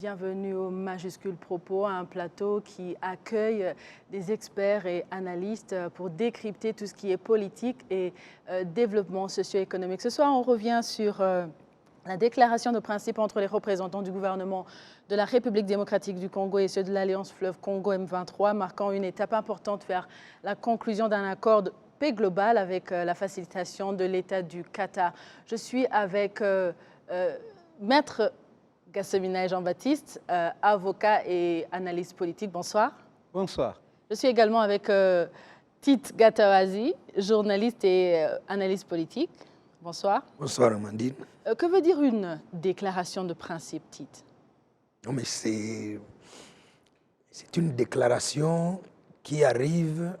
Bienvenue au Majuscule Propos, un plateau qui accueille des experts et analystes pour décrypter tout ce qui est politique et développement socio-économique. Ce soir, on revient sur la déclaration de principe entre les représentants du gouvernement de la République démocratique du Congo et ceux de l'Alliance Fleuve Congo M23, marquant une étape importante vers la conclusion d'un accord de paix globale avec la facilitation de l'État du Qatar. Je suis avec Maître Gassemina Jean-Baptiste, avocat et analyste politique. Bonsoir. Bonsoir. Je suis également avec Tite Gatawazi, journaliste et analyste politique. Bonsoir. Bonsoir, Amandine. Que veut dire une déclaration de principe, Tite? Non, mais c'est une déclaration qui arrive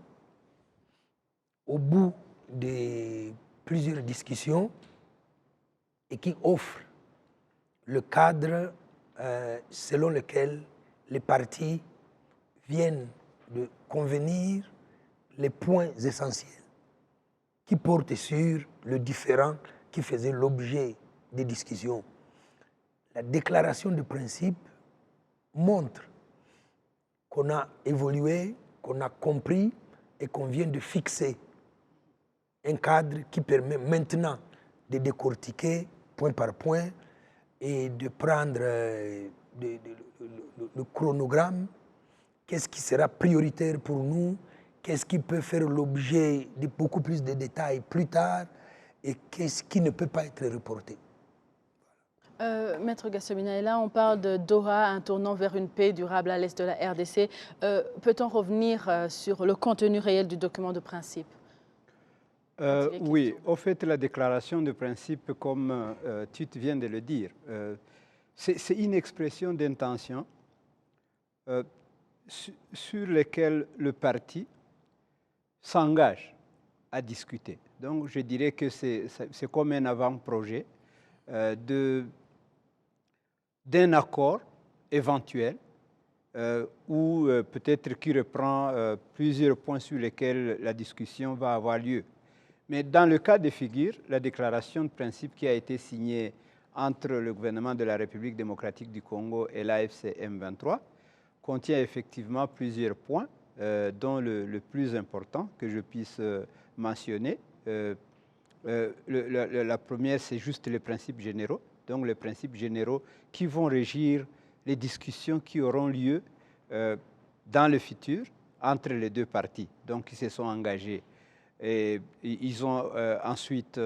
au bout de plusieurs discussions et qui offre le cadre selon lequel les partis viennent de convenir les points essentiels qui portent sur le différend qui faisait l'objet des discussions. La déclaration de principe montre qu'on a évolué, qu'on a compris et qu'on vient de fixer un cadre qui permet maintenant de décortiquer point par point et de prendre le chronogramme, qu'est-ce qui sera prioritaire pour nous, qu'est-ce qui peut faire l'objet de beaucoup plus de détails plus tard et qu'est-ce qui ne peut pas être reporté. Maître Gassemina, et là on parle de Doha, un tournant vers une paix durable à l'est de la RDC. Peut-on revenir sur le contenu réel du document de principe? Oui, au fait, la déclaration de principe, comme tu viens de le dire, c'est une expression d'intention sur laquelle le parti s'engage à discuter. Donc, je dirais que c'est comme un avant-projet d'un accord éventuel ou peut-être qui reprend plusieurs points sur lesquels la discussion va avoir lieu. Mais dans le cas de figure, la déclaration de principe qui a été signée entre le gouvernement de la République démocratique du Congo et l'AFC M23 contient effectivement plusieurs points, dont le plus important que je puisse mentionner. La première, c'est juste les principes généraux, donc les principes généraux qui vont régir les discussions qui auront lieu dans le futur entre les deux parties, donc qui se sont engagés. Et ils ont ensuite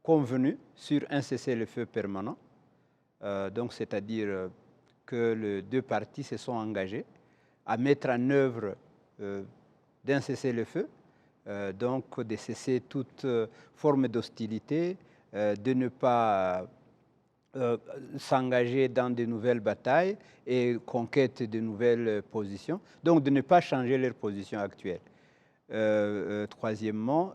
convenu sur un cessez-le-feu permanent, donc c'est-à-dire que les deux parties se sont engagées à mettre en œuvre d'un cessez-le-feu, donc de cesser toute forme d'hostilité, de ne pas s'engager dans de nouvelles batailles et conquête de nouvelles positions, donc de ne pas changer leur position actuelle. Troisièmement,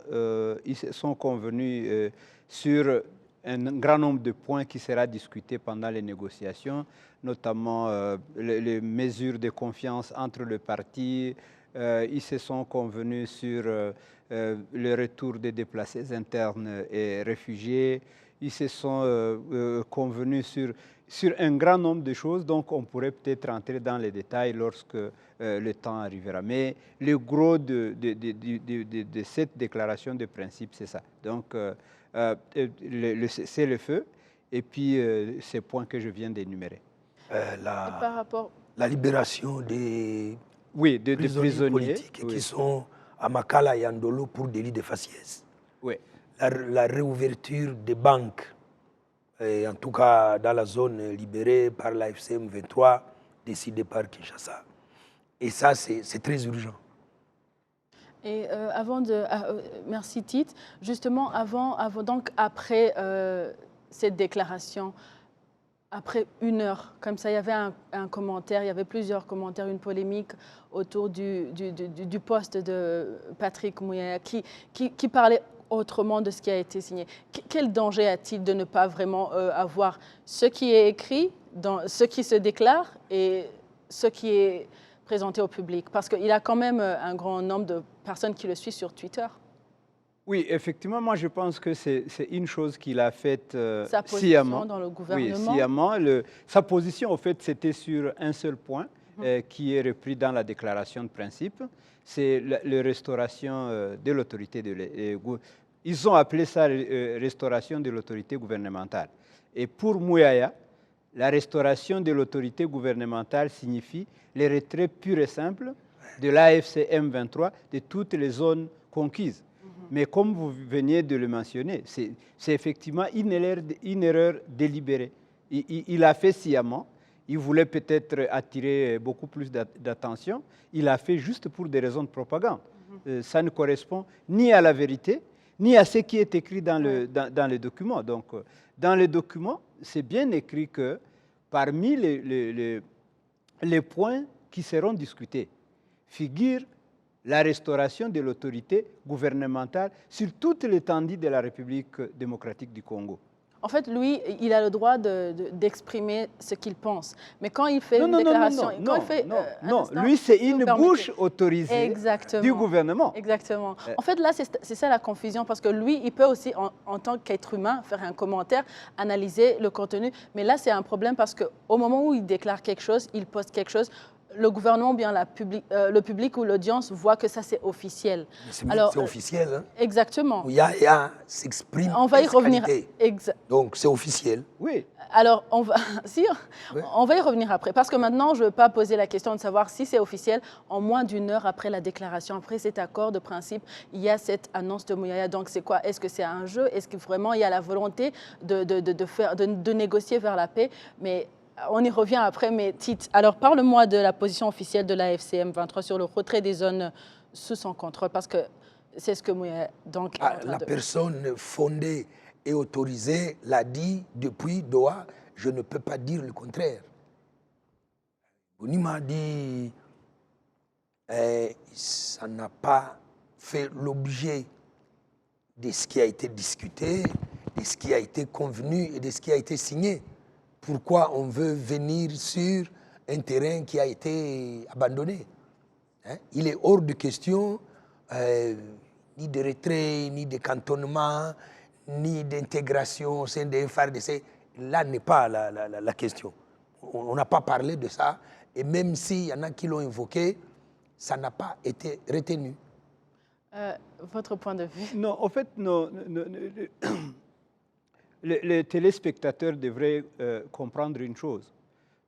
ils sont convenus sur un grand nombre de points qui sera discuté pendant les négociations, notamment les mesures de confiance entre les partis. Ils se sont convenus sur le retour des déplacés internes et réfugiés. Ils se sont convenus sur un grand nombre de choses, donc on pourrait peut-être entrer dans les détails lorsque le temps arrivera. Mais le gros de cette déclaration de principe, c'est ça. Donc, c'est le feu, et puis ces points que je viens d'énumérer. La libération des prisonniers politiques qui sont à Makala et Andolo pour délit de faciès. Oui. La réouverture des banques, en tout cas dans la zone libérée par la FCM 23, décidée par Kinshasa. Et ça, c'est très urgent. Et merci Tite. Justement, donc après cette déclaration, après une heure, comme ça, il y avait un commentaire, il y avait plusieurs commentaires, une polémique autour du poste de Patrick Muyaya qui parlait autrement de ce qui a été signé. Quel danger a-t-il de ne pas vraiment avoir ce qui est écrit, ce qui se déclare et ce qui est présenté au public? Parce qu'il a quand même un grand nombre de personnes qui le suivent sur Twitter. Oui, effectivement, moi je pense que c'est une chose qu'il a faite Sa position sciemment. dans le Oui, gouvernement. sciemment. Sa position, au fait, c'était sur un seul point qui est repris dans la déclaration de principe. C'est la restauration de l'autorité de l'État. Ils ont appelé ça restauration de l'autorité gouvernementale. Et pour Mouyaya, la restauration de l'autorité gouvernementale signifie le retrait pur et simple de l'AFC M23 de toutes les zones conquises. Mais comme vous veniez de le mentionner, c'est effectivement une erreur délibérée. Il a fait sciemment, il voulait peut-être attirer beaucoup plus d'attention, il a fait juste pour des raisons de propagande. Ça ne correspond ni à la vérité, ni à ce qui est écrit dans le document. Donc, dans le document, c'est bien écrit que parmi les points qui seront discutés figure la restauration de l'autorité gouvernementale sur toute l'étendue de la République démocratique du Congo. En fait, lui, il a le droit d'exprimer ce qu'il pense. Mais quand il fait une déclaration... Non, lui, c'est une bouche autorisée du gouvernement. Exactement. En fait, là, c'est ça la confusion, parce que lui, il peut aussi, en tant qu'être humain, faire un commentaire, analyser le contenu. Mais là, c'est un problème parce qu'au moment où il déclare quelque chose, il poste quelque chose, le gouvernement ou bien le public ou l'audience voit que ça, c'est officiel. C'est officiel. Hein? Exactement. Mouyaya s'exprime. On va y revenir. Donc, c'est officiel. Oui. Alors, on va y revenir après. Parce que maintenant, je ne veux pas poser la question de savoir si c'est officiel. En moins d'une heure après la déclaration, après cet accord de principe, il y a cette annonce de Mouyaya. Donc, c'est quoi? Est-ce que c'est un jeu? Est-ce que vraiment il y a la volonté de négocier vers la paix? Mais on y revient après, mais Tite, alors parle-moi de la position officielle de la FCM 23 sur le retrait des zones sous son contrôle, parce que c'est ce que Mouyaya donc la personne fondée et autorisée l'a dit depuis Doha, je ne peux pas dire le contraire. Boni m'a dit, ça n'a pas fait l'objet de ce qui a été discuté, de ce qui a été convenu et de ce qui a été signé. Pourquoi on veut venir sur un terrain qui a été abandonné? Il est hors de question ni de retrait, ni de cantonnement, ni d'intégration au sein des FARDC. Là n'est pas la question. On n'a pas parlé de ça. Et même s'il y en a qui l'ont invoqué, ça n'a pas été retenu. Votre point de vue? Non, en fait, non. Les téléspectateurs devraient comprendre une chose.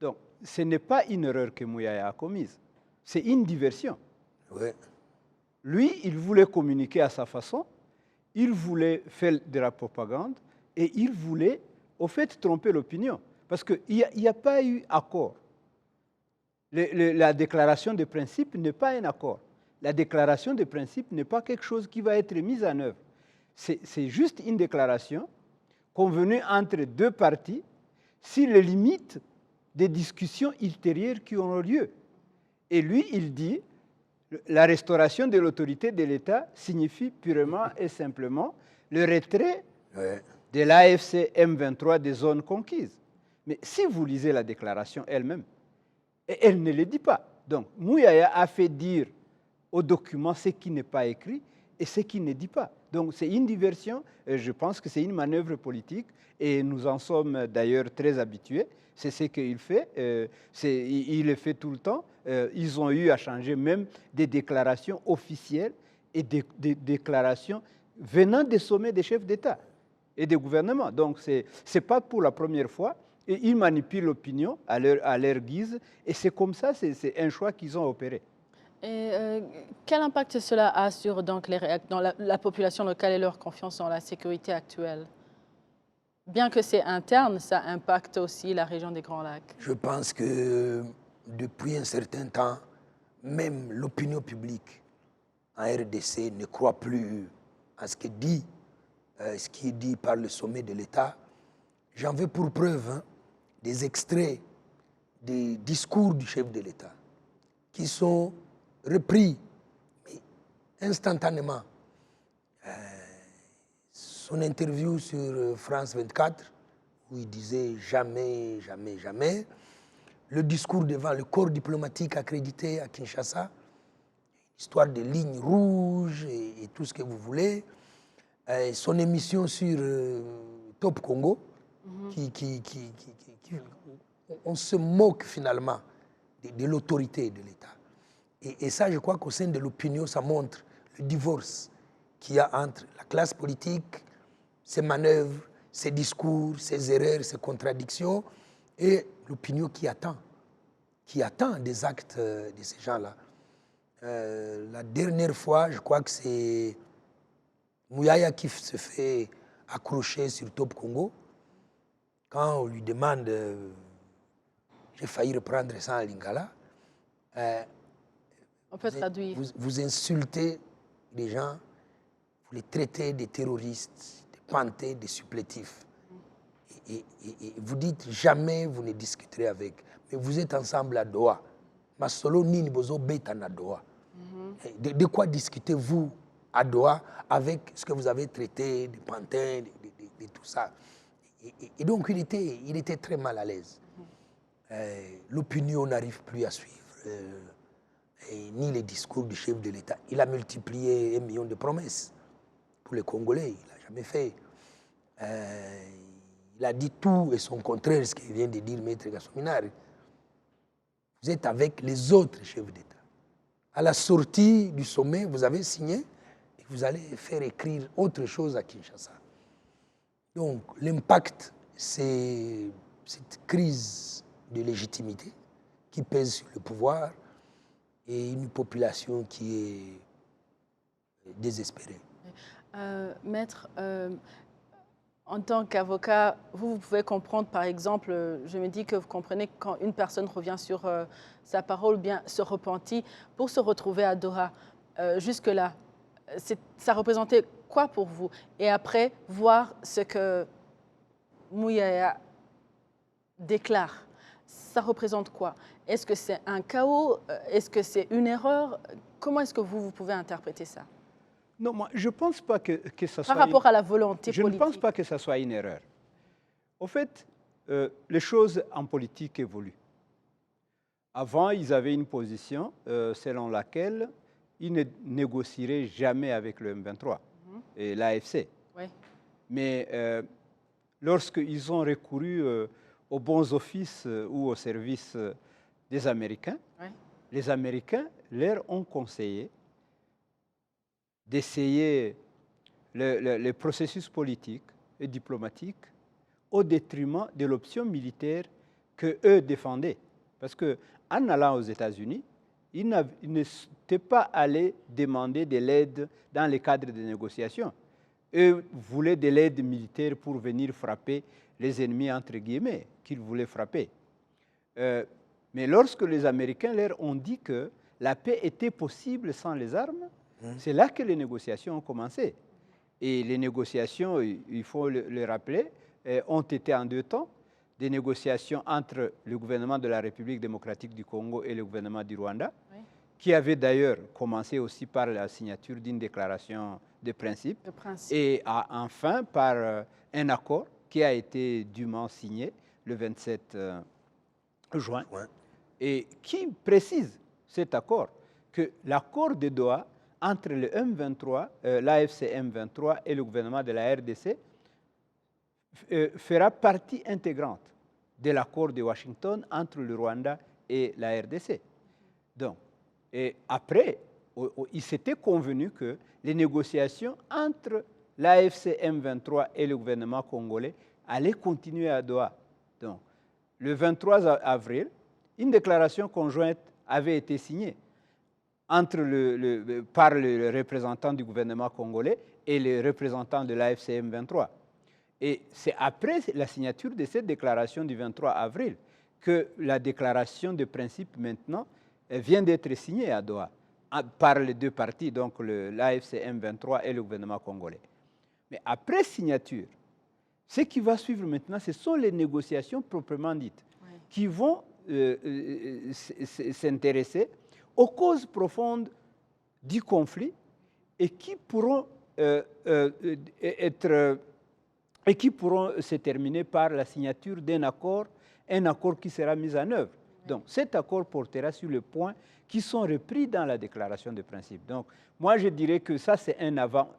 Donc, ce n'est pas une erreur que Mouyaya a commise, c'est une diversion. Ouais. Lui, il voulait communiquer à sa façon, il voulait faire de la propagande et il voulait, au fait, tromper l'opinion. Parce qu'il n'y a pas eu accord. La déclaration de principe n'est pas un accord. La déclaration de principe n'est pas quelque chose qui va être mis en œuvre. C'est juste une déclaration convenu entre deux parties sur les limites des discussions ultérieures qui auront lieu. Et lui, il dit, la restauration de l'autorité de l'État signifie purement et simplement le retrait de l'AFC M23 des zones conquises. Mais si vous lisez la déclaration elle-même, elle ne le dit pas. Donc, Mouyaya a fait dire au document ce qui n'est pas écrit et ce qui ne dit pas. Donc c'est une diversion, je pense que c'est une manœuvre politique et nous en sommes d'ailleurs très habitués. C'est ce qu'il fait, il le fait tout le temps. Ils ont eu à changer même des déclarations officielles et des déclarations venant des sommets des chefs d'État et des gouvernements. Donc ce n'est pas pour la première fois. Et ils manipulent l'opinion à leur guise et c'est comme ça, c'est un choix qu'ils ont opéré. Et quel impact cela a sur donc, dans la population locale et leur confiance dans la sécurité actuelle? Bien que c'est interne, ça impacte aussi la région des Grands Lacs. Je pense que depuis un certain temps, même l'opinion publique en RDC ne croit plus à ce qui est dit par le sommet de l'État. J'en veux pour preuve des extraits des discours du chef de l'État qui sont repris instantanément. Son interview sur France 24, où il disait jamais, jamais, jamais. Le discours devant le corps diplomatique accrédité à Kinshasa, histoire de lignes rouges et tout ce que vous voulez. son émission sur Top Congo, on se moque finalement de l'autorité de l'État. Et ça, je crois qu'au sein de l'opinion, ça montre le divorce qu'il y a entre la classe politique, ses manœuvres, ses discours, ses erreurs, ses contradictions, et l'opinion qui attend des actes de ces gens-là. La dernière fois, je crois que c'est Mouyaya qui se fait accrocher sur Top Congo. Quand on lui demande, j'ai failli reprendre ça en lingala, on peut traduire. Vous insultez les gens, vous les traitez de terroristes, de panthés, de supplétifs. Et vous dites jamais vous ne discuterez avec. Mais vous êtes ensemble à Doha. Masolo nini bozo betan à Doha. De quoi discutez-vous à Doha avec ce que vous avez traité de pantins, de tout ça. Et donc il était très mal à l'aise. L'opinion n'arrive plus à suivre. Ni les discours du chef de l'État. Il a multiplié 1 million de promesses pour les Congolais. Il n'a jamais fait. Il a dit tout et son contraire, ce qu'il vient de dire Maître Gassominari. Vous êtes avec les autres chefs d'État. À la sortie du sommet, vous avez signé et vous allez faire écrire autre chose à Kinshasa. Donc l'impact, c'est cette crise de légitimité qui pèse sur le pouvoir et une population qui est désespérée. Maître, en tant qu'avocat, vous pouvez comprendre, par exemple, je me dis que vous comprenez que quand une personne revient sur sa parole, bien se repentit pour se retrouver à Doha. Jusque-là, ça représentait quoi pour vous? Et après, voir ce que Mouyaya déclare, ça représente quoi? Est-ce que c'est un chaos? Est-ce que c'est une erreur? Comment est-ce que vous pouvez interpréter ça? Non, moi, je ne pense pas que ça soit... Par rapport à la volonté politique. Je ne pense pas que ça soit une erreur. Au fait, les choses en politique évoluent. Avant, ils avaient une position selon laquelle ils ne négocieraient jamais avec le M23 et l'AFC. Oui. Mais lorsqu'ils ont recouru aux bons offices ou au service des Américains, oui, les Américains leur ont conseillé d'essayer le processus politique et diplomatique au détriment de l'option militaire qu'eux défendaient. Parce qu'en allant aux États-Unis, ils n'étaient pas allés demander de l'aide dans le cadre des négociations. Eux voulaient de l'aide militaire pour venir frapper les ennemis, entre guillemets, qu'ils voulaient frapper. Mais lorsque les Américains leur ont dit que la paix était possible sans les armes, c'est là que les négociations ont commencé. Et les négociations, il faut le rappeler, ont été en 2 temps. Des négociations entre le gouvernement de la République démocratique du Congo et le gouvernement du Rwanda, oui, qui avait d'ailleurs commencé aussi par la signature d'une déclaration de principe, et enfin par un accord qui a été dûment signé le 27 juin, et qui précise cet accord, que l'accord de Doha entre le M23, l'AFC M23 et le gouvernement de la RDC fera partie intégrante de l'accord de Washington entre le Rwanda et la RDC. Donc, et après, il s'était convenu que les négociations entre l'AFC M23 et le gouvernement congolais allaient continuer à Doha. Donc, le 23 avril, une déclaration conjointe avait été signée par le représentant du gouvernement congolais et le représentant de l'AFC M23. Et c'est après la signature de cette déclaration du 23 avril que la déclaration de principe maintenant vient d'être signée à Doha par les 2 parties, donc l'AFC M23 et le gouvernement congolais. Mais après signature, ce qui va suivre maintenant, ce sont les négociations proprement dites, oui, qui vont s'intéresser aux causes profondes du conflit et qui pourront se terminer par la signature d'un accord, un accord qui sera mis en œuvre Donc cet accord portera sur les points qui sont repris dans la déclaration de principe. Donc moi je dirais que ça c'est un avant,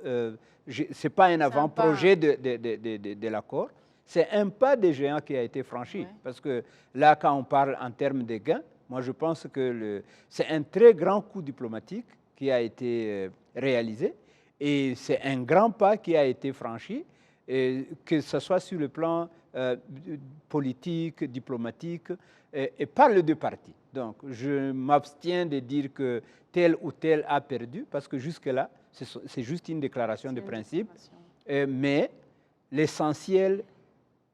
c'est pas un avant-projet de l'accord, c'est un pas de géant qui a été franchi. Parce que là quand on parle en termes de gains, moi je pense que c'est un très grand coup diplomatique qui a été réalisé et c'est un grand pas qui a été franchi, que ce soit sur le plan politique, diplomatique, et par les deux parties. Donc, je m'abstiens de dire que tel ou tel a perdu, parce que jusque-là, c'est juste une déclaration de principe, mais l'essentiel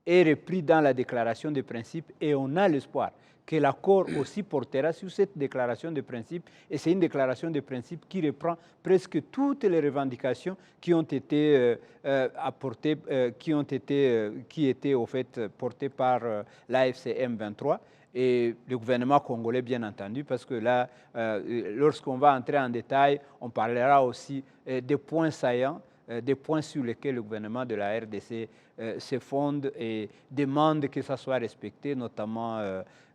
est repris dans la déclaration de principe et on a l'espoir que l'accord aussi portera sur cette déclaration de principe. Et c'est une déclaration de principe qui reprend presque toutes les revendications qui ont été apportées, qui étaient au fait portées par l'AFCM 23 et le gouvernement congolais, bien entendu, parce que là, lorsqu'on va entrer en détail, on parlera aussi des points saillants, des points sur lesquels le gouvernement de la RDC se fonde et demande que ça soit respecté, notamment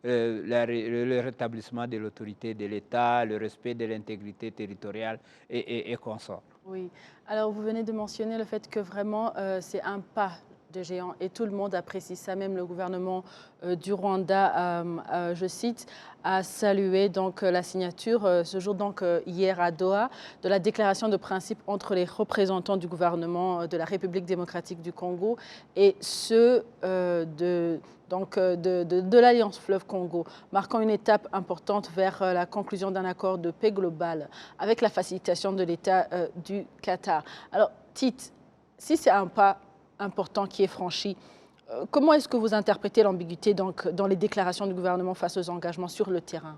le rétablissement de l'autorité de l'État, le respect de l'intégrité territoriale et consorts. Oui. Alors, vous venez de mentionner le fait que vraiment, c'est un pas de géant et tout le monde apprécie ça, même le gouvernement du Rwanda, je cite, a salué donc la signature ce jour, donc hier à Doha, de la déclaration de principe entre les représentants du gouvernement de la République démocratique du Congo et ceux de l'Alliance Fleuve Congo, marquant une étape importante vers la conclusion d'un accord de paix global avec la facilitation de l'État du Qatar. Alors, Tite, si c'est un pas important qui est franchi, comment est-ce que vous interprétez l'ambiguïté dans les déclarations du gouvernement face aux engagements sur le terrain?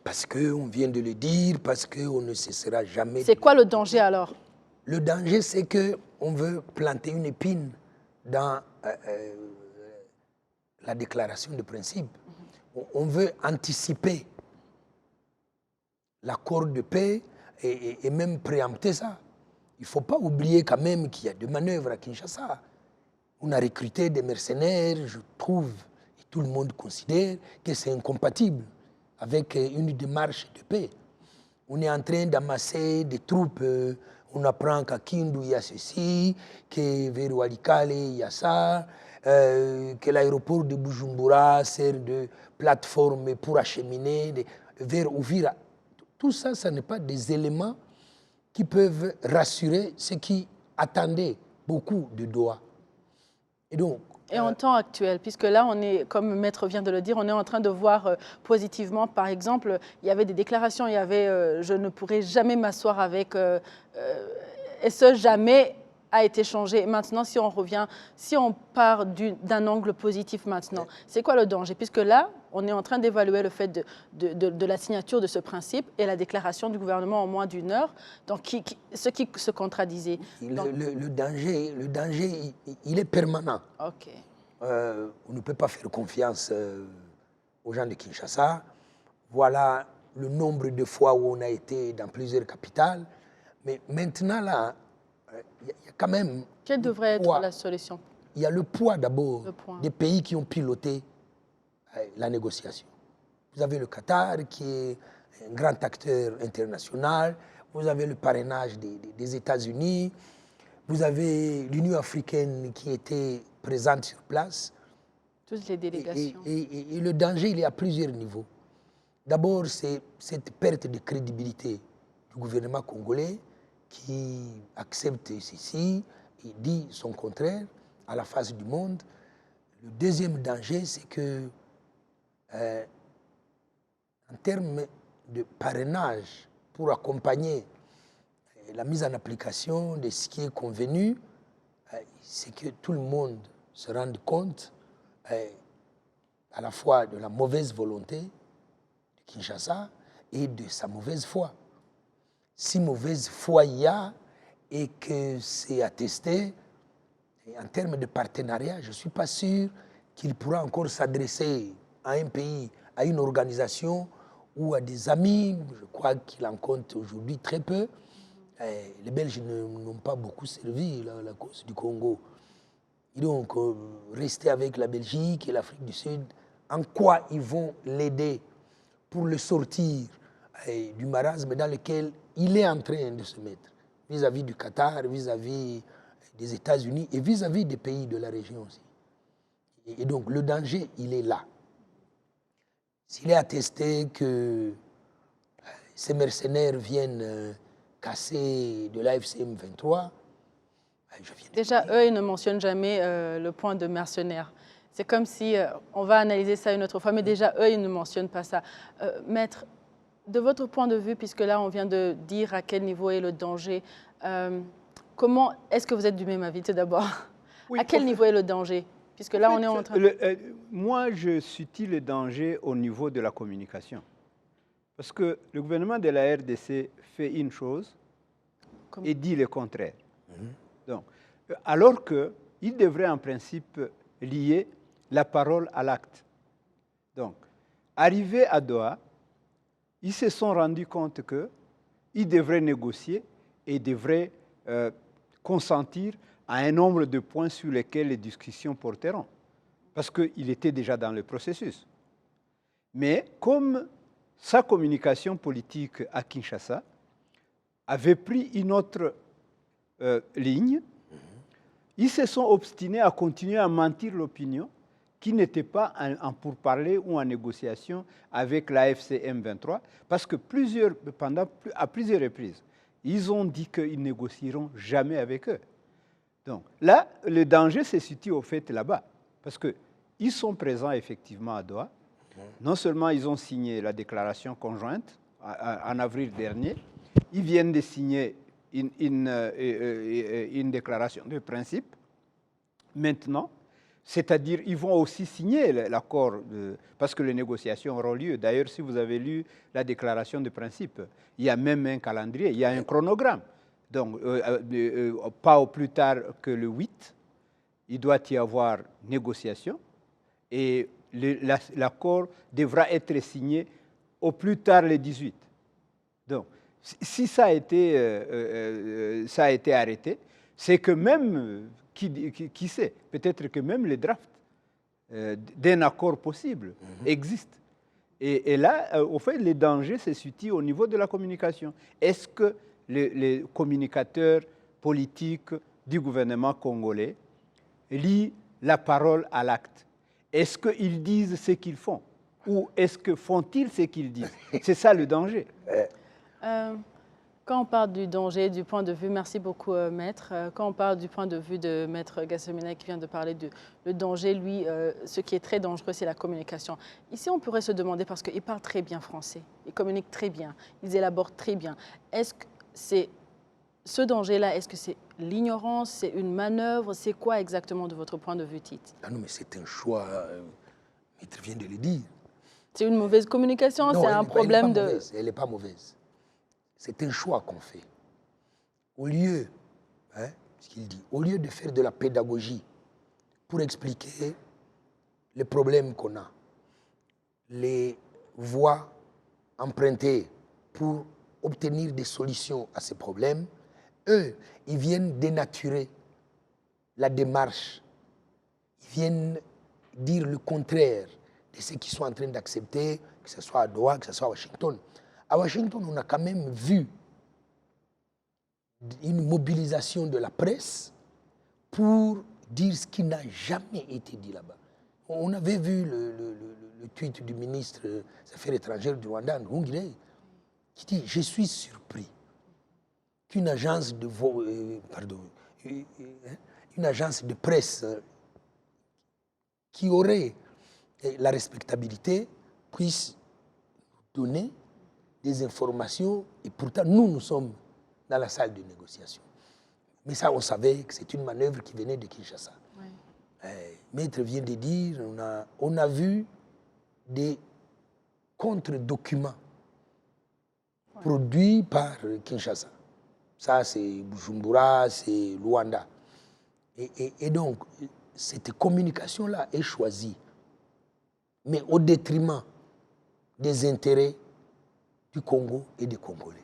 Parce qu'on vient de le dire, parce qu'on ne cessera jamais. C'est quoi le danger alors? Le danger, c'est qu'on veut planter une épine dans la déclaration de principe. On veut anticiper l'accord de paix et même préempter ça. Il ne faut pas oublier quand même qu'il y a des manœuvres à Kinshasa. On a recruté des mercenaires, je trouve, et tout le monde considère que c'est incompatible avec une démarche de paix. On est en train d'amasser des troupes. On apprend qu'à Kindu, il y a ceci, que vers Walikale, il y a ça, que l'aéroport de Bujumbura sert de plateforme pour acheminer vers Uvira. Tout ça, ce n'est pas des éléments qui peuvent rassurer ceux qui attendaient beaucoup de Doha. Et donc, en temps actuel, puisque là, on est, comme Maître vient de le dire, on est en train de voir positivement, par exemple, il y avait des déclarations, il y avait je ne pourrai jamais m'asseoir avec, et ce jamais a été changé. Maintenant, si on revient, si on part d'un angle positif maintenant, c'est quoi le danger? Puisque là, on est en train d'évaluer le fait de la signature de ce principe et la déclaration du gouvernement en moins d'une heure, donc ce qui se contradisait. Le danger, il est permanent. Ok. On ne peut pas faire confiance aux gens de Kinshasa. Voilà le nombre de fois où on a été dans plusieurs capitales. Mais maintenant, là, il y a quand même... Quelle devrait être la solution? Il y a le poids d'abord des pays qui ont piloté la négociation. Vous avez le Qatar qui est un grand acteur international, vous avez le parrainage des États-Unis, vous avez l'Union africaine qui était présente sur place. Toutes les délégations. Et le danger, il est à plusieurs niveaux. D'abord, c'est cette perte de crédibilité du gouvernement congolais qui accepte ceci et dit son contraire à la face du monde. Le deuxième danger, c'est que en termes de parrainage pour accompagner la mise en application de ce qui est convenu, c'est que tout le monde se rende compte à la fois de la mauvaise volonté de Kinshasa et de sa mauvaise foi. Si mauvaise foi il y a et que c'est attesté, et en termes de partenariat, je ne suis pas sûr qu'il pourra encore s'adresser à un pays, à une organisation ou à des amis. Je crois qu'il en compte aujourd'hui très peu. Les Belges n'ont pas beaucoup servi la cause du Congo. Et donc, rester avec la Belgique et l'Afrique du Sud en quoi ils vont l'aider pour le sortir du marasme dans lequel il est en train de se mettre, vis-à-vis du Qatar, vis-à-vis des États-Unis et vis-à-vis des pays de la région aussi. Et donc, le danger, il est là. S'il est attesté que ces mercenaires viennent casser de l'AFCM 23, je viens de Déjà, dire. eux, ils ne mentionnent jamais le point de mercenaires. C'est comme si, on va analyser ça une autre fois, mais déjà, eux, ils ne mentionnent pas ça. Maître, de votre point de vue, puisque là, on vient de dire à quel niveau est le danger, comment est-ce que vous êtes du même avis, tout d'abord? Oui, à quel niveau est le danger? Puisque là, on est en train... Moi, je situe le danger au niveau de la communication. Parce que le gouvernement de la RDC fait une chose et dit le contraire. Donc, alors qu'il devrait en principe lier la parole à l'acte. Donc, arrivés à Doha, ils se sont rendus compte qu'ils devraient négocier et devraient consentir à un nombre de points sur lesquels les discussions porteront. Parce qu'il était déjà dans le processus. Mais comme sa communication politique à Kinshasa avait pris une autre ligne, ils se sont obstinés à continuer à mentir l'opinion qui n'était pas en pourparlers ou en négociation avec la FCM 23, parce que à plusieurs reprises, ils ont dit qu'ils ne négocieront jamais avec eux. Donc là, le danger se situe au fait là-bas, parce qu'ils sont présents effectivement à Doha. Non seulement ils ont signé la déclaration conjointe en avril dernier, ils viennent de signer une déclaration de principe. Maintenant, c'est-à-dire ils vont aussi signer l'accord, parce que les négociations auront lieu. D'ailleurs, si vous avez lu la déclaration de principe, il y a même un calendrier, il y a un chronogramme. Donc, pas au plus tard que le 8, il doit y avoir négociation et l'accord devra être signé au plus tard le 18. Donc, si ça a été arrêté, c'est que même, qui sait, peut-être que même les drafts d'un accord possible existent. Et là, au fait, le danger se situe au niveau de la communication. Est-ce que les communicateurs politiques du gouvernement congolais lient la parole à l'acte? Est-ce qu'ils disent ce qu'ils font? Ou est-ce que font-ils ce qu'ils disent? C'est ça le danger. Quand on parle du danger, du point de vue, merci beaucoup Maître, quand on parle du point de vue de Maître Gassomina qui vient de parler le danger, lui, ce qui est très dangereux, c'est la communication. Ici, on pourrait se demander, parce qu'ils parlent très bien français, ils communiquent très bien, ils élaborent très bien. Est-ce que c'est ce danger-là, est-ce que c'est l'ignorance, c'est une manœuvre, c'est quoi exactement de votre point de vue, Tite? Ah non, mais c'est un choix, Maître vient de le dire. C'est une mauvaise communication, c'est un problème de... Elle n'est pas mauvaise. C'est un choix qu'on fait. Au lieu, ce qu'il dit, au lieu de faire de la pédagogie pour expliquer les problèmes qu'on a, les voies empruntées pour obtenir des solutions à ces problèmes, eux, ils viennent dénaturer la démarche. Ils viennent dire le contraire de ce qu'ils sont en train d'accepter, que ce soit à Doha, que ce soit à Washington. À Washington, on a quand même vu une mobilisation de la presse pour dire ce qui n'a jamais été dit là-bas. On avait vu le tweet du ministre des Affaires étrangères du Rwanda, Nduhungirehe, qui dit « Je suis surpris qu'une agence de une agence de presse qui aurait la respectabilité puisse donner des informations et pourtant nous sommes dans la salle de négociation. » Mais ça, on savait que c'est une manœuvre qui venait de Kinshasa. Oui. Maître vient de dire, on a vu des contre-documents produits par Kinshasa. Ça, c'est Bujumbura, c'est Luanda. Et donc, cette communication-là est choisie, mais au détriment des intérêts du Congo et des Congolais.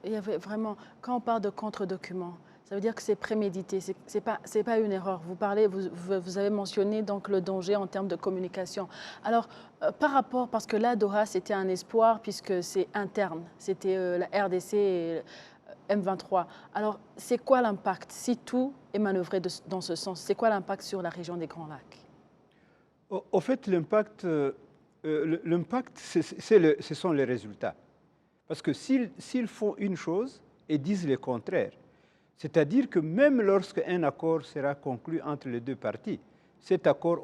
Il y avait vraiment, quand on parle de contre-documents, ça veut dire que c'est prémédité, c'est pas une erreur. Vous avez mentionné donc le danger en termes de communication. Alors, par rapport, parce que là, Doha, c'était un espoir puisque c'est interne, c'était la RDC et M23. Alors, c'est quoi l'impact si tout est manœuvré dans ce sens? C'est quoi l'impact sur la région des Grands Lacs? Au fait, l'impact, ce sont les résultats. Parce que s'ils font une chose et disent le contraire, c'est-à-dire que même lorsqu'un accord sera conclu entre les deux parties, cet accord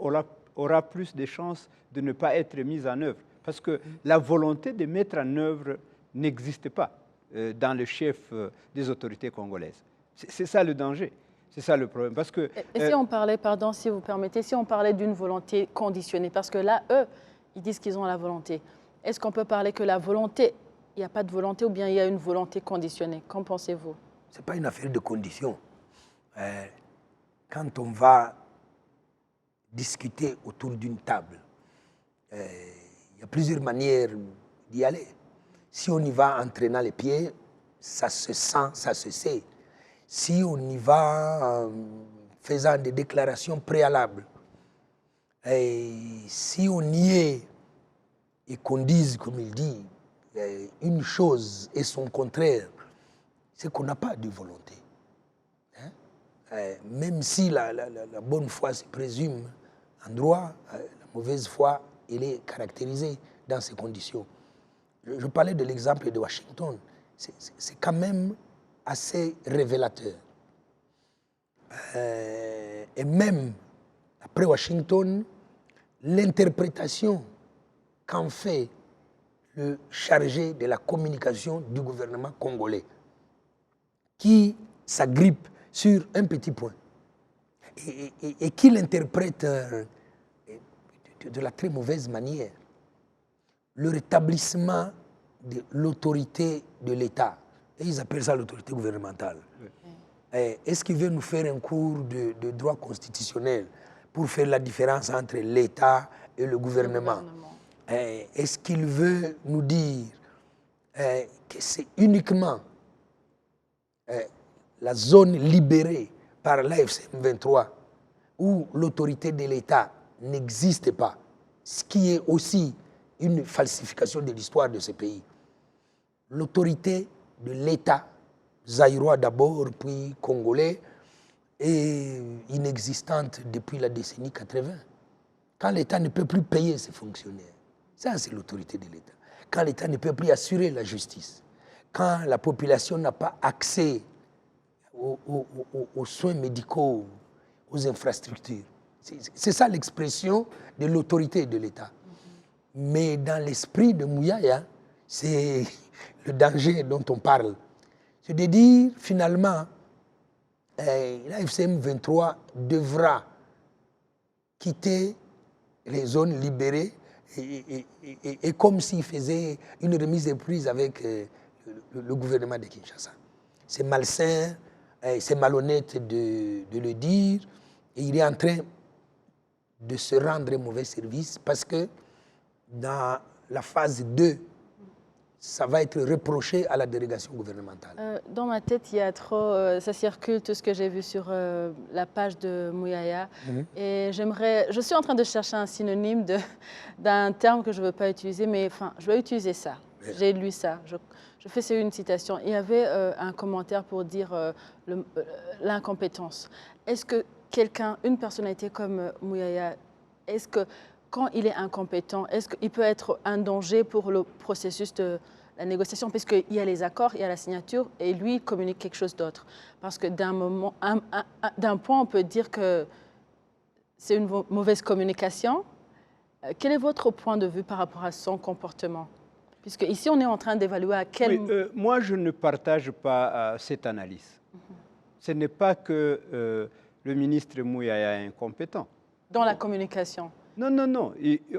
aura plus de chances de ne pas être mis en œuvre. Parce que la volonté de mettre en œuvre n'existe pas dans le chef des autorités congolaises. C'est ça le danger. C'est ça le problème. Parce que, et si on parlait, pardon, si vous permettez, si on parlait d'une volonté conditionnée, parce que là, eux, ils disent qu'ils ont la volonté. Est-ce qu'on peut parler que la volonté, il n'y a pas de volonté ou bien il y a une volonté conditionnée? Qu'en pensez-vous? Ce n'est pas une affaire de conditions. Quand on va discuter autour d'une table, il y a plusieurs manières d'y aller. Si on y va en traînant les pieds, ça se sent, ça se sait. Si on y va en faisant des déclarations préalables, et si on y est et qu'on dise, comme il dit, une chose et son contraire, c'est qu'on n'a pas de volonté. Même si la bonne foi se présume en droit, la mauvaise foi, elle est caractérisée dans ces conditions. Je parlais de l'exemple de Washington. C'est quand même assez révélateur. Et même après Washington, l'interprétation qu'en fait le chargé de la communication du gouvernement congolais, qui s'agrippe sur un petit point et qui l'interprète de la très mauvaise manière. Le rétablissement de l'autorité de l'État, et ils appellent ça l'autorité gouvernementale. Est-ce qu'il veut nous faire un cours de droit constitutionnel pour faire la différence entre l'État et le gouvernement? Est-ce qu'il veut nous dire que c'est uniquement la zone libérée par l'AFC M23 où l'autorité de l'État n'existe pas, ce qui est aussi une falsification de l'histoire de ce pays? L'autorité de l'État, zaïrois d'abord, puis congolais, est inexistante depuis la décennie 80. Quand l'État ne peut plus payer ses fonctionnaires, ça c'est l'autorité de l'État. Quand l'État ne peut plus assurer la justice, quand la population n'a pas accès aux soins médicaux, aux infrastructures. C'est ça l'expression de l'autorité de l'État. Mais dans l'esprit de Mouyaya, c'est le danger dont on parle. C'est de dire, finalement, l'AFC M23 devra quitter les zones libérées et comme s'il faisait une remise de prise avec le gouvernement de Kinshasa. C'est malsain, c'est malhonnête de le dire, et il est en train de se rendre un mauvais service parce que dans la phase 2, ça va être reproché à la délégation gouvernementale. Dans ma tête, il y a trop, ça circule tout ce que j'ai vu sur la page de Mouyaya. Et je suis en train de chercher un synonyme d'un terme que je ne veux pas utiliser, mais enfin, je vais utiliser ça. J'ai lu ça. Je fais une citation. Il y avait un commentaire pour dire l'incompétence. Est-ce que une personnalité comme Mouyaya, est-ce que quand il est incompétent, est-ce qu'il peut être un danger pour le processus de la négociation? Puisqu'il y a les accords, il y a la signature, et lui, il communique quelque chose d'autre. Parce que d'un point, on peut dire que c'est une mauvaise communication. Quel est votre point de vue par rapport à son comportement? Puisque ici, on est en train d'évaluer à quel... Oui, moi, je ne partage pas cette analyse. Ce n'est pas que le ministre Mouyaya est incompétent. Dans la communication? Non, non, non.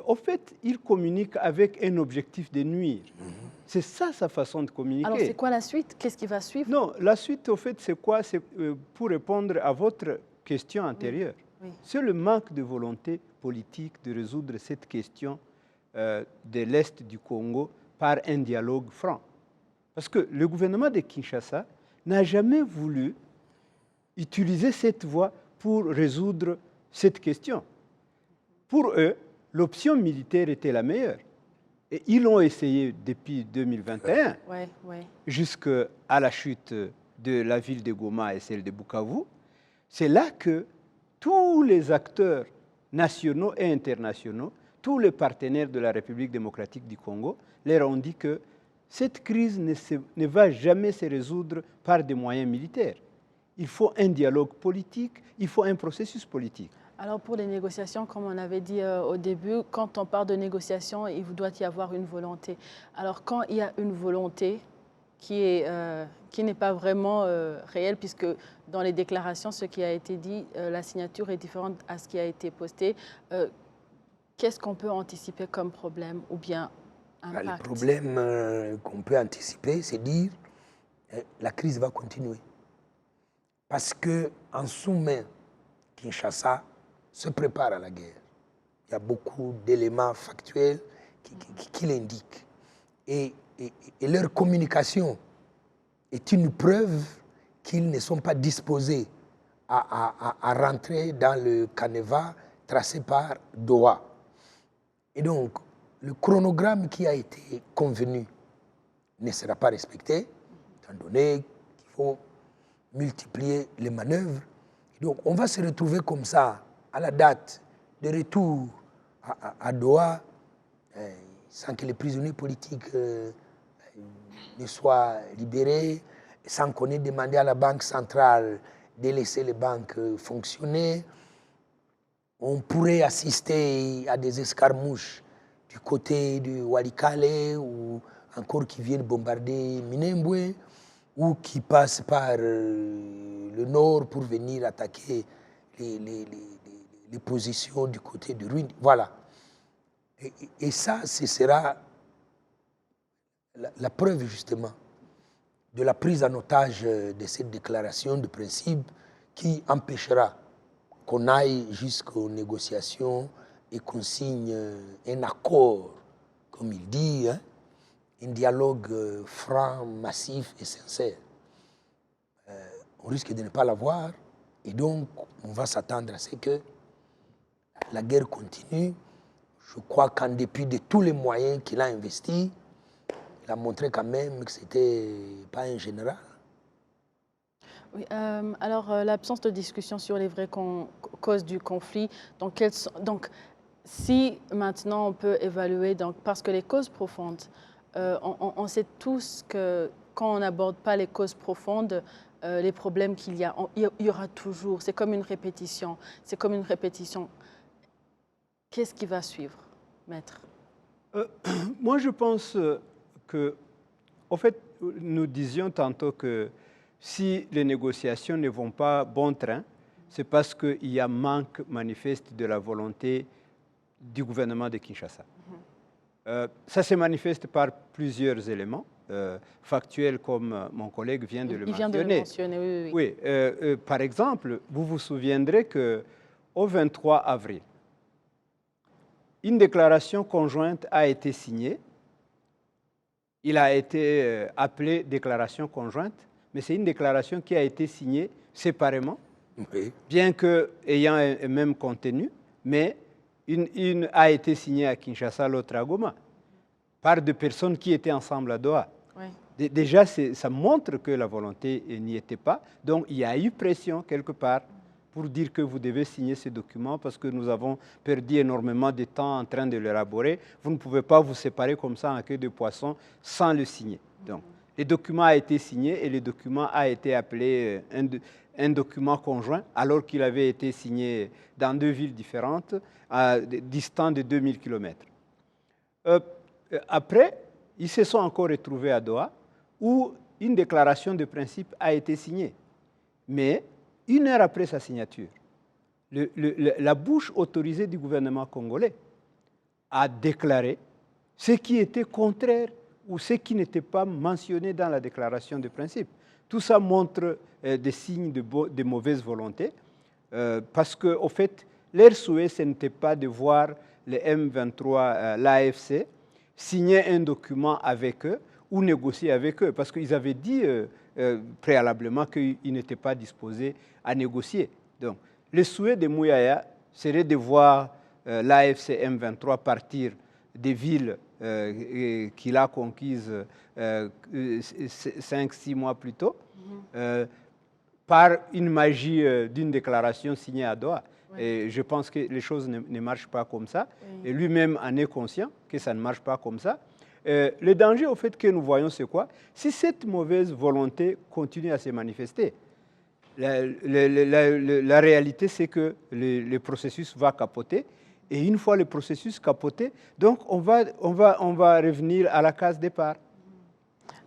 Au fait, il communique avec un objectif de nuire. C'est ça sa façon de communiquer. Alors, c'est quoi la suite? Qu'est-ce qui va suivre? Non, la suite, au fait, c'est quoi? C'est pour répondre à votre question antérieure. Oui. Oui. C'est le manque de volonté politique de résoudre cette question de l'Est du Congo par un dialogue franc. Parce que le gouvernement de Kinshasa n'a jamais voulu utiliser cette voie pour résoudre cette question. Pour eux, l'option militaire était la meilleure. Et ils l'ont essayé depuis 2021, jusqu'à la chute de la ville de Goma et celle de Bukavu. C'est là que tous les acteurs nationaux et internationaux, tous les partenaires de la République démocratique du Congo, leur ont dit que cette crise ne va jamais se résoudre par des moyens militaires. Il faut un dialogue politique, il faut un processus politique. Alors pour les négociations, comme on avait dit au début, quand on parle de négociations, il doit y avoir une volonté. Alors quand il y a une volonté qui n'est pas vraiment réelle, puisque dans les déclarations, ce qui a été dit, la signature est différente à ce qui a été posté, qu'est-ce qu'on peut anticiper comme problème ou bien impact? Le problème qu'on peut anticiper, c'est dire la crise va continuer. Parce qu'en sous-main, Kinshasa se prépare à la guerre. Il y a beaucoup d'éléments factuels qui l'indiquent. Et leur communication est une preuve qu'ils ne sont pas disposés à rentrer dans le canevas tracé par Doha. Et donc, le chronogramme qui a été convenu ne sera pas respecté, étant donné qu'il faut multiplier les manœuvres. Et donc, on va se retrouver comme ça, à la date de retour à Doha, sans que les prisonniers politiques ne soient libérés, sans qu'on ait demandé à la Banque centrale de laisser les banques fonctionner. On pourrait assister à des escarmouches du côté de Walikale ou encore qui viennent bombarder Minembwe ou qui passent par le nord pour venir attaquer les positions du côté de Rwindi. Voilà. Et ça, ce sera la preuve justement de la prise en otage de cette déclaration de principe qui empêchera qu'on aille jusqu'aux négociations et qu'on signe un accord, comme il dit, hein, un dialogue franc, massif et sincère. On risque de ne pas l'avoir et donc on va s'attendre à ce que la guerre continue. Je crois qu'en dépit de tous les moyens qu'il a investis, il a montré quand même que ce n'était pas un général. Oui, alors, l'absence de discussion sur les vraies causes du conflit, donc si maintenant on peut évaluer, parce que les causes profondes, on sait tous que quand on n'aborde pas les causes profondes, les problèmes qu'il y a, il y aura toujours, c'est comme une répétition, Qu'est-ce qui va suivre, maître? Moi, je pense que, en fait, nous disions tantôt que si les négociations ne vont pas bon train, c'est parce qu'il y a manque manifeste de la volonté du gouvernement de Kinshasa. Ça se manifeste par plusieurs éléments factuels, comme mon collègue vient de le mentionner. Il vient de le mentionner, oui. Oui, par exemple, vous vous souviendrez qu'au 23 avril, une déclaration conjointe a été signée. Il a été appelé déclaration conjointe, mais c'est une déclaration qui a été signée séparément, bien qu'ayant un même contenu, mais une a été signée à Kinshasa, l'autre à Goma, par deux personnes qui étaient ensemble à Doha. Oui. Déjà, ça montre que la volonté n'y était pas. Donc, il y a eu pression quelque part pour dire que vous devez signer ce document parce que nous avons perdu énormément de temps en train de l'élaborer. Vous ne pouvez pas vous séparer comme ça en queue de poisson sans le signer. Donc, le document a été signé et le document a été appelé un document conjoint alors qu'il avait été signé dans deux villes différentes, distantes de 2000 km. Après, ils se sont encore retrouvés à Doha où une déclaration de principe a été signée. Mais une heure après sa signature, la bouche autorisée du gouvernement congolais a déclaré ce qui était contraire ou ce qui n'était pas mentionné dans la déclaration de principe. Tout ça montre des signes de mauvaise volonté parce qu'au fait, leur souhait, ce n'était pas de voir les M23, l'AFC, signer un document avec eux ou négocier avec eux. Parce qu'ils avaient dit préalablement qu'il n'était pas disposé à négocier. Donc, le souhait de Mouyaya serait de voir l'AFC M23 partir des villes qu'il a conquises 5-6 mois plus tôt, par une magie d'une déclaration signée à Doha. Oui. Et je pense que les choses ne marchent pas comme ça. Oui. Et lui-même en est conscient que ça ne marche pas comme ça. Le danger, au fait, que nous voyons, c'est quoi? Si cette mauvaise volonté continue à se manifester, la réalité, c'est que le processus va capoter. Et une fois le processus capoté, donc on va revenir à la case départ.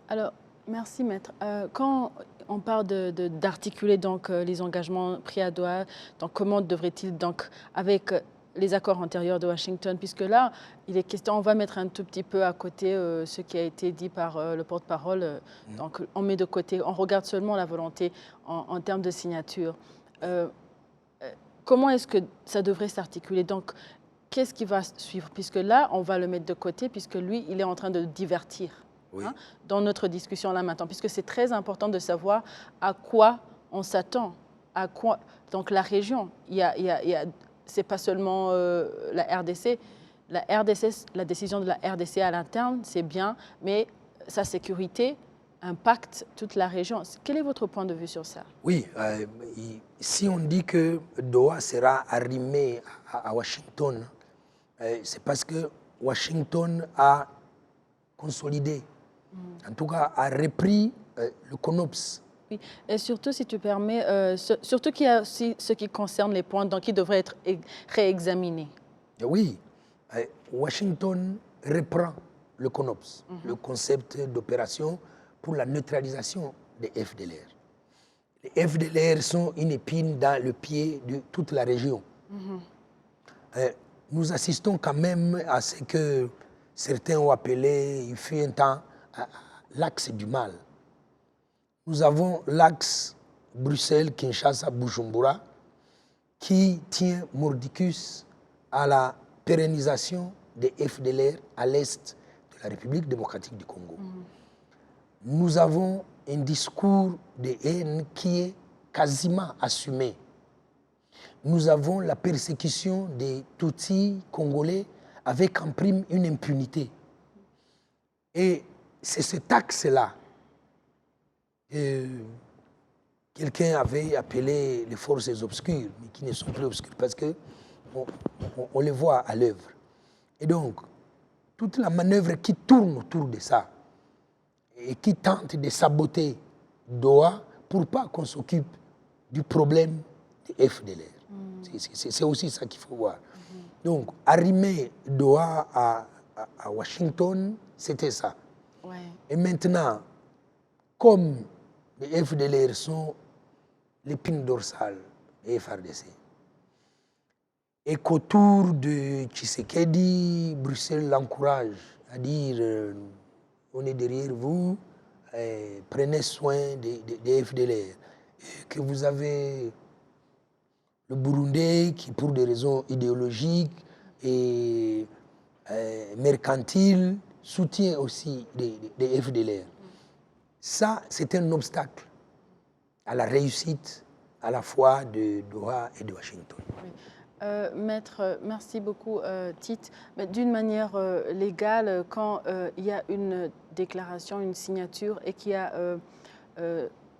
Alors, merci, Maître. Quand on parle d'articuler donc les engagements pris à Doha, donc comment devrait-il, donc avec les accords antérieurs de Washington, puisque là, il est question, on va mettre un tout petit peu à côté ce qui a été dit par le porte-parole. Donc, on met de côté, on regarde seulement la volonté en termes de signature. Comment est-ce que ça devrait s'articuler? Donc, qu'est-ce qui va suivre? Puisque là, on va le mettre de côté, puisque lui, il est en train de divertir. Oui. Hein, dans notre discussion là maintenant, puisque c'est très important de savoir à quoi on s'attend, à quoi. Donc la région, c'est pas seulement la RDC. La décision de la RDC à l'interne, c'est bien, mais sa sécurité impacte toute la région. Quel est votre point de vue sur ça? Oui, si on dit que Doha sera arrimé à Washington, c'est parce que Washington a consolidé, en tout cas a repris le CONOPS. Oui. Et surtout, si tu permets, surtout qu'il y a aussi ce qui concerne les points qui devraient être réexaminés. Oui, Washington reprend le CONOPS, le concept d'opération pour la neutralisation des FDLR. Les FDLR sont une épine dans le pied de toute la région. Nous assistons quand même à ce que certains ont appelé, il fut un temps, l'axe du mal. Nous avons l'axe Bruxelles-Kinshasa-Bujumbura qui tient mordicus à la pérennisation des FDLR à l'est de la République démocratique du Congo. Nous avons un discours de haine qui est quasiment assumé. Nous avons la persécution des Tutsis congolais avec en prime une impunité. Et c'est cet axe-là que quelqu'un avait appelé les forces obscures, mais qui ne sont plus obscures parce qu'on les voit à l'œuvre. Et donc, toute la manœuvre qui tourne autour de ça et qui tente de saboter Doha pour pas qu'on s'occupe du problème des FDLR. C'est aussi ça qu'il faut voir. Donc, arrimer Doha à Washington, c'était ça. Ouais. Et maintenant, comme les FDLR sont l'épine dorsale des FRDC, et qu'autour de Tshisekedi, Bruxelles l'encourage à dire on est derrière vous, prenez soin des FDLR, et que vous avez le Burundais qui, pour des raisons idéologiques et mercantiles, soutient aussi des FDLR. Ça, c'est un obstacle à la réussite à la fois de Doha et de Washington. Oui. Maître, merci beaucoup, Tite. Mais d'une manière légale, quand il y a une déclaration, une signature et qu'il y a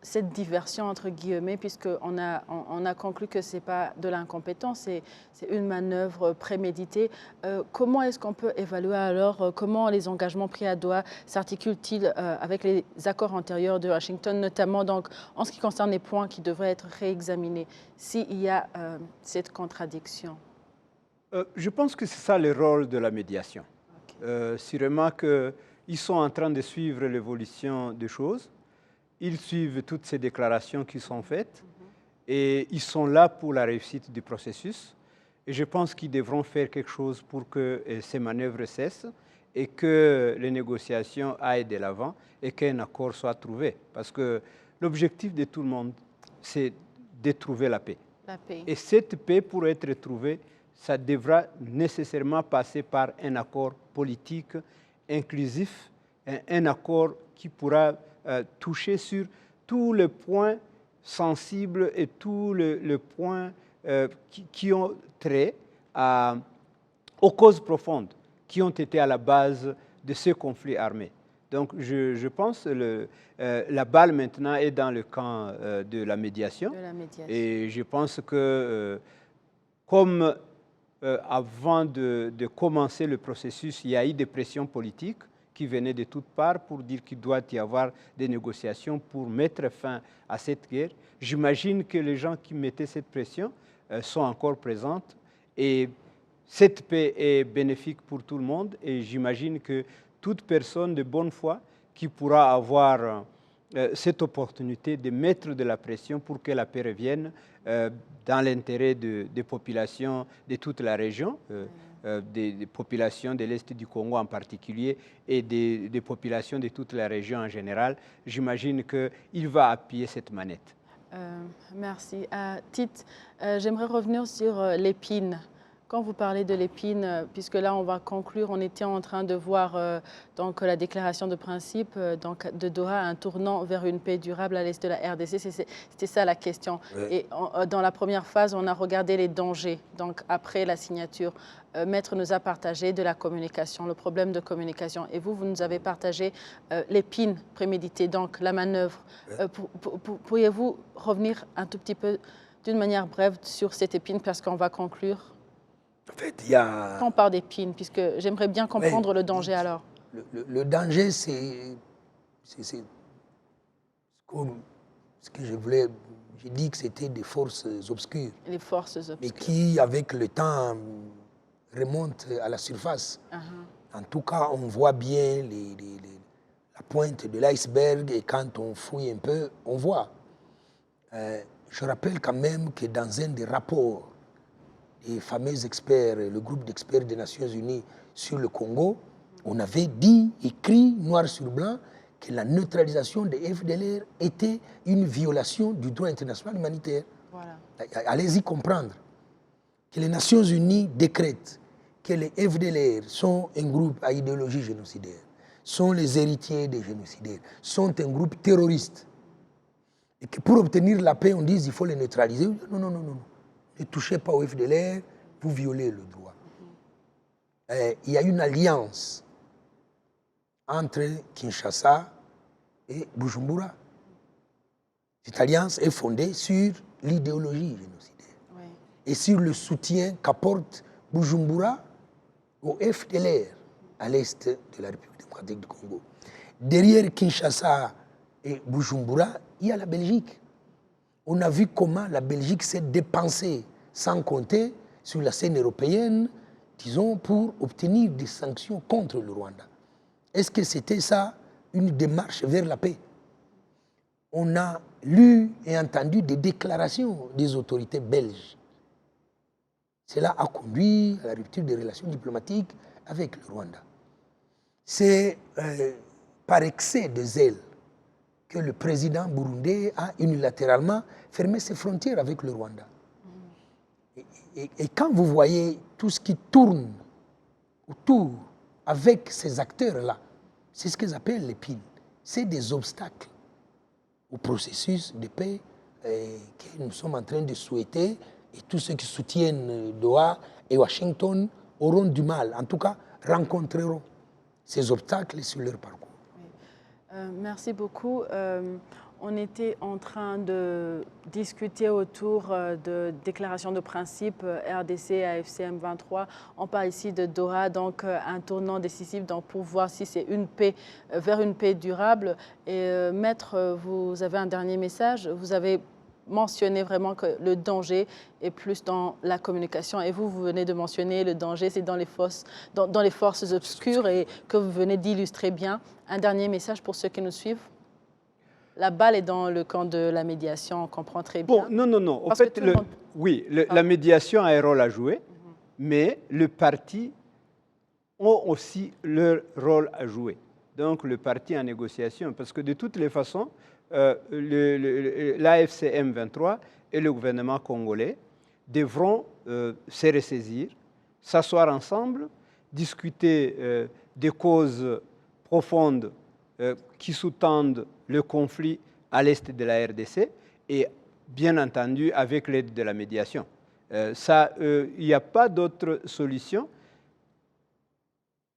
cette diversion, entre guillemets, puisqu'on a conclu que ce n'est pas de l'incompétence, c'est une manœuvre préméditée. Comment est-ce qu'on peut évaluer alors comment les engagements pris à Doha s'articulent-ils avec les accords antérieurs de Washington, notamment donc, en ce qui concerne les points qui devraient être réexaminés, s'il y a cette contradiction? Je pense que c'est ça le rôle de la médiation. Okay. Sûrement qu'ils sont en train de suivre l'évolution des choses. Ils suivent toutes ces déclarations qui sont faites et ils sont là pour la réussite du processus. Et je pense qu'ils devront faire quelque chose pour que ces manœuvres cessent et que les négociations aillent de l'avant et qu'un accord soit trouvé. Parce que l'objectif de tout le monde, c'est de trouver la paix. Et cette paix, pour être trouvée, ça devra nécessairement passer par un accord politique inclusif, un accord qui pourra toucher sur tous les points sensibles et tous les points qui ont trait aux causes profondes qui ont été à la base de ce conflit armé. Donc je pense que la balle maintenant est dans le camp de la médiation. Et je pense que comme avant de commencer le processus, il y a eu des pressions politiques qui venaient de toutes parts pour dire qu'il doit y avoir des négociations pour mettre fin à cette guerre. J'imagine que les gens qui mettaient cette pression sont encore présents et cette paix est bénéfique pour tout le monde et j'imagine que toute personne de bonne foi qui pourra avoir cette opportunité de mettre de la pression pour que la paix revienne dans l'intérêt des populations de toute la région, des populations de l'Est du Congo en particulier et des populations de toute la région en général, j'imagine qu'il va appuyer cette manette. Merci. Tite, j'aimerais revenir sur l'épine. Quand vous parlez de l'épine, puisque là on va conclure, on était en train de voir donc, la déclaration de principe donc, de Doha, un tournant vers une paix durable à l'est de la RDC, c'était ça la question. Ouais. Et dans la première phase, on a regardé les dangers, donc après la signature. Maître nous a partagé de la communication, le problème de communication. Et vous nous avez partagé l'épine préméditée, donc la manœuvre. Ouais. Pourriez-vous revenir un tout petit peu, d'une manière brève, sur cette épine, parce qu'on va conclure? En fait, il y a... Quand on parle d'épine, puisque j'aimerais bien comprendre le danger alors. Le danger, c'est comme ce que je voulais... J'ai dit que c'était des forces obscures. Les forces obscures. Mais qui, avec le temps, remontent à la surface. En tout cas, on voit bien la pointe de l'iceberg et quand on fouille un peu, on voit. Je rappelle quand même que dans un des rapports les fameux experts, le groupe d'experts des Nations Unies sur le Congo, on avait dit, écrit noir sur blanc, que la neutralisation des FDLR était une violation du droit international humanitaire. Voilà. Allez-y comprendre que les Nations Unies décrètent que les FDLR sont un groupe à idéologie génocidaire, sont les héritiers des génocidaires, sont un groupe terroriste. Et que pour obtenir la paix, on dit qu'il faut les neutraliser. Non, non, non, non. Ne touchez pas au FDLR, vous violez le droit. Il y a une alliance entre Kinshasa et Bujumbura. Cette alliance est fondée sur l'idéologie génocidaire et sur le soutien qu'apporte Bujumbura au FDLR à l'est de la République démocratique du Congo. Derrière Kinshasa et Bujumbura, il y a la Belgique. On a vu comment la Belgique s'est dépensée, sans compter, sur la scène européenne, disons, pour obtenir des sanctions contre le Rwanda. Est-ce que c'était ça, une démarche vers la paix? On a lu et entendu des déclarations des autorités belges. Cela a conduit à la rupture des relations diplomatiques avec le Rwanda. C'est par excès de zèle que le président burundais a unilatéralement fermé ses frontières avec le Rwanda. Et quand vous voyez tout ce qui tourne autour avec ces acteurs-là, c'est ce qu'ils appellent l'épine. C'est des obstacles au processus de paix que nous sommes en train de souhaiter et tous ceux qui soutiennent Doha et Washington auront du mal, en tout cas rencontreront ces obstacles sur leur parcours. Merci beaucoup. On était en train de discuter autour de déclaration de principe RDC, AFCM 23. On parle ici de Doha, donc un tournant décisif donc, pour voir si c'est une paix vers une paix durable. Et Maître, vous avez un dernier message. Vous avez mentionné vraiment que le danger est plus dans la communication. Et vous venez de mentionner le danger, c'est dans les forces obscures et que vous venez d'illustrer bien. Un dernier message pour ceux qui nous suivent. La balle est dans le camp de la médiation, on comprend très bien. Bon, non, non, non. En fait, oui, la médiation a un rôle à jouer, mais les partis ont aussi leur rôle à jouer. Donc, le parti en négociation, parce que de toutes les façons, l'AFCM 23 et le gouvernement congolais devront se ressaisir, s'asseoir ensemble, discuter des causes profondes qui sous-tendent le conflit à l'est de la RDC et bien entendu avec l'aide de la médiation. Il n'y a pas d'autre solution.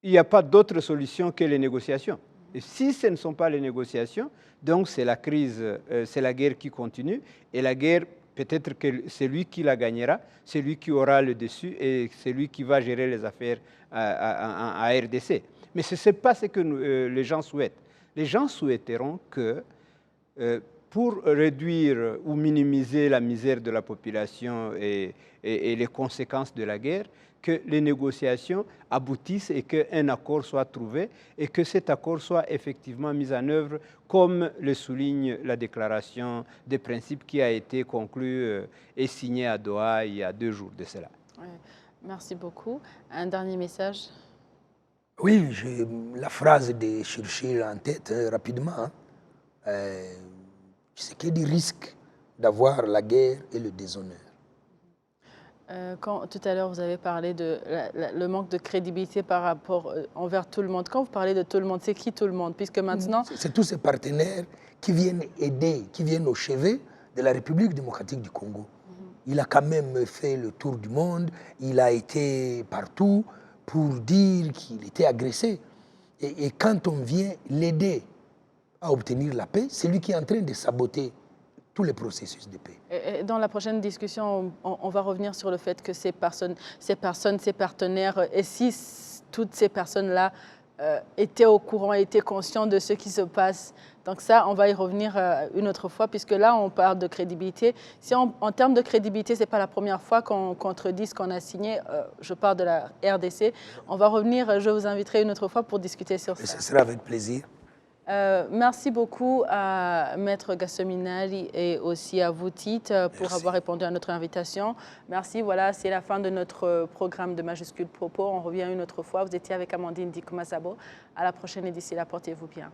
Il n'y a pas d'autre solution que les négociations. Et si ce ne sont pas les négociations, donc c'est la crise, c'est la guerre qui continue. Et la guerre, peut-être que c'est lui qui la gagnera, c'est lui qui aura le dessus et c'est lui qui va gérer les affaires à RDC. Mais ce n'est pas ce que les gens souhaitent. Les gens souhaiteront que, pour réduire ou minimiser la misère de la population et les conséquences de la guerre, que les négociations aboutissent et qu'un accord soit trouvé et que cet accord soit effectivement mis en œuvre comme le souligne la déclaration des principes qui a été conclue et signée à Doha il y a 2 jours de cela. Ouais. Merci beaucoup. Un dernier message? Oui, j'ai la phrase de Churchill en tête rapidement. Ce qui est du risque d'avoir la guerre et le déshonneur. Quand tout à l'heure vous avez parlé de le manque de crédibilité par rapport envers tout le monde. Quand vous parlez de tout le monde, c'est qui tout le monde? Puisque maintenant... C'est tous ces partenaires qui viennent aider, qui viennent au chevet de la République démocratique du Congo. Il a quand même fait le tour du monde, il a été partout pour dire qu'il était agressé. Et quand on vient l'aider à obtenir la paix, c'est lui qui est en train de saboter tous les processus de paix. Et dans la prochaine discussion, on va revenir sur le fait que ces partenaires, et si toutes ces personnes-là étaient au courant, étaient conscients de ce qui se passe. Donc ça, on va y revenir une autre fois, puisque là, on parle de crédibilité. Si en termes de crédibilité, ce n'est pas la première fois qu'on contredit ce qu'on a signé, je parle de la RDC, on va revenir, je vous inviterai une autre fois pour discuter sur ça. Ce sera avec plaisir. Merci beaucoup à Maître Gassominali et aussi à vous, Tite, pour avoir répondu à notre invitation. Merci, voilà, c'est la fin de notre programme de Majuscule Propos. On revient une autre fois. Vous étiez avec Amandine Dikomasabo. À la prochaine et d'ici là, portez-vous bien.